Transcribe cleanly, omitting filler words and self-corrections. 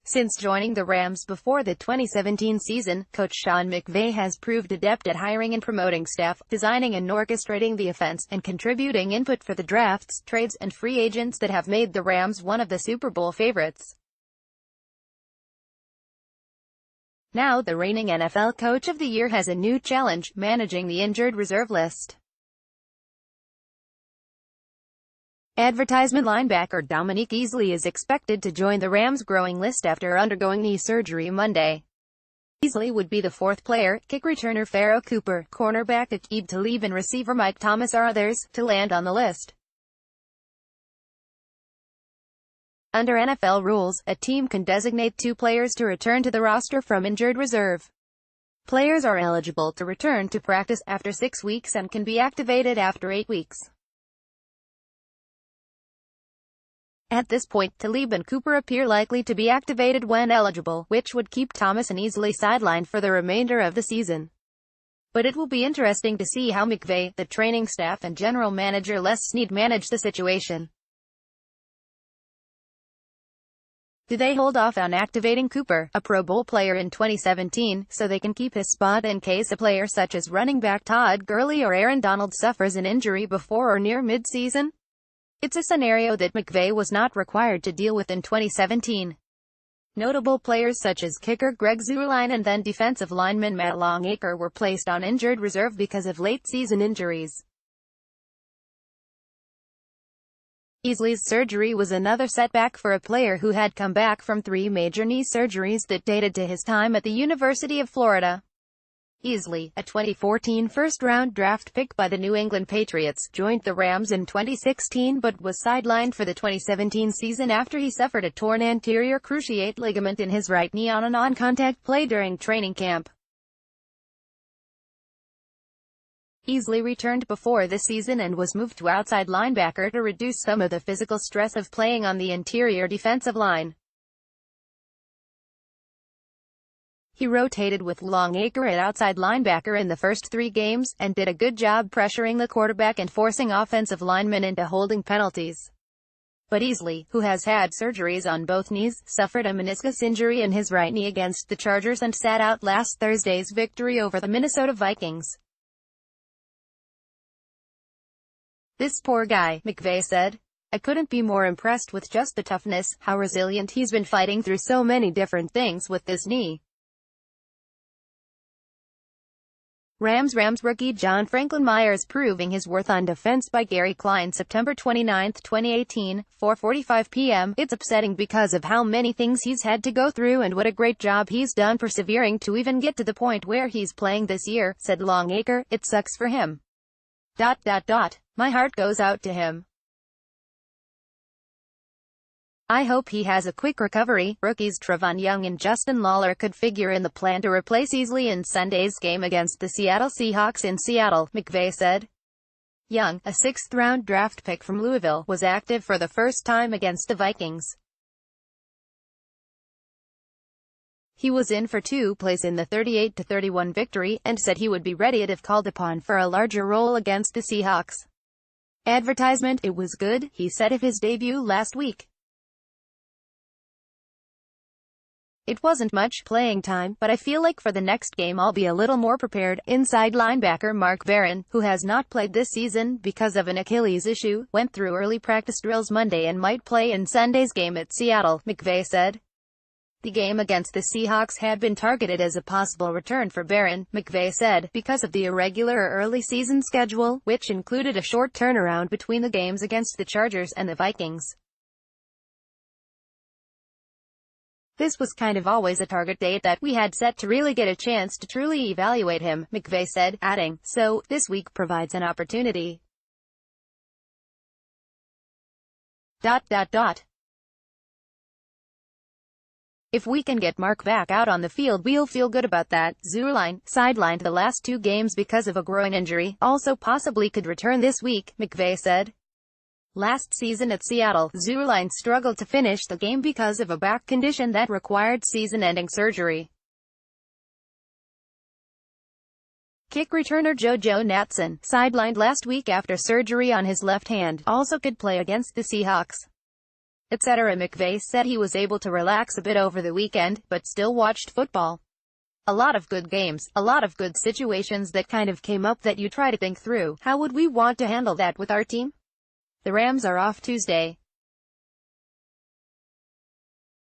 Since joining the Rams before the 2017 season, coach Sean McVay has proved adept at hiring and promoting staff, designing and orchestrating the offense, and contributing input for the drafts, trades, and free agents that have made the Rams one of the Super Bowl favorites. Now the reigning NFL Coach of the Year has a new challenge, managing the injured reserve list. Advertisement linebacker Dominique Easley is expected to join the Rams' growing list after undergoing knee surgery Monday. Easley would be the fourth player. Kick returner Pharoh Cooper, cornerback Aqib Talib and receiver Mike Thomas are others to land on the list. Under NFL rules, a team can designate 2 players to return to the roster from injured reserve. Players are eligible to return to practice after 6 weeks and can be activated after 8 weeks. At this point, Talib and Cooper appear likely to be activated when eligible, which would keep Thomas and Easley sidelined for the remainder of the season. But it will be interesting to see how McVay, the training staff and general manager Les Snead manage the situation. Do they hold off on activating Cooper, a Pro Bowl player in 2017, so they can keep his spot in case a player such as running back Todd Gurley or Aaron Donald suffers an injury before or near mid-season? It's a scenario that McVay was not required to deal with in 2017. Notable players such as kicker Greg Zuerlein and then defensive lineman Matt Longacre were placed on injured reserve because of late-season injuries. Easley's surgery was another setback for a player who had come back from 3 major knee surgeries that dated to his time at the University of Florida. Easley, a 2014 first-round draft pick by the New England Patriots, joined the Rams in 2016 but was sidelined for the 2017 season after he suffered a torn anterior cruciate ligament in his right knee on a non-contact play during training camp. Easley returned before the season and was moved to outside linebacker to reduce some of the physical stress of playing on the interior defensive line. He rotated with Longacre at outside linebacker in the first 3 games, and did a good job pressuring the quarterback and forcing offensive linemen into holding penalties. But Easley, who has had surgeries on both knees, suffered a meniscus injury in his right knee against the Chargers and sat out last Thursday's victory over the Minnesota Vikings. "This poor guy," McVay said. "I couldn't be more impressed with just the toughness, how resilient he's been fighting through so many different things with this knee." Rams rookie John Franklin Myers proving his worth on Defense by Gary Klein September 29, 2018, 4:45 p.m. "It's upsetting because of how many things he's had to go through and what a great job he's done persevering to even get to the point where he's playing this year," said Longacre. "It sucks for him. My heart goes out to him. I hope he has a quick recovery." Rookies Trevon Young and Justin Lawler could figure in the plan to replace Easley in Sunday's game against the Seattle Seahawks in Seattle, McVay said. Young, a 6th-round draft pick from Louisville, was active for the first time against the Vikings. He was in for 2 plays in the 38-31 victory, and said he would be ready if called upon for a larger role against the Seahawks. Advertisement: "It was good," he said of his debut last week. "It wasn't much playing time, but I feel like for the next game I'll be a little more prepared." Inside linebacker Mark Barron, who has not played this season because of an Achilles issue, went through early practice drills Monday and might play in Sunday's game at Seattle, McVay said. The game against the Seahawks had been targeted as a possible return for Barron, McVay said, because of the irregular early season schedule, which included a short turnaround between the games against the Chargers and the Vikings. "This was kind of always a target date that we had set to really get a chance to truly evaluate him," McVay said, adding, "So, this week provides an opportunity." "If we can get Mark back out on the field, we'll feel good about that." Zuerlein, sidelined the last 2 games because of a groin injury, also possibly could return this week, McVay said. Last season at Seattle, Zuerlein struggled to finish the game because of a back condition that required season-ending surgery. Kick returner JoJo Natson, sidelined last week after surgery on his left hand, also could play against the Seahawks. etc. McVay said he was able to relax a bit over the weekend, but still watched football. A lot of good games, a lot of good situations that kind of came up that you try to think through. How would we want to handle that with our team? The Rams are off Tuesday.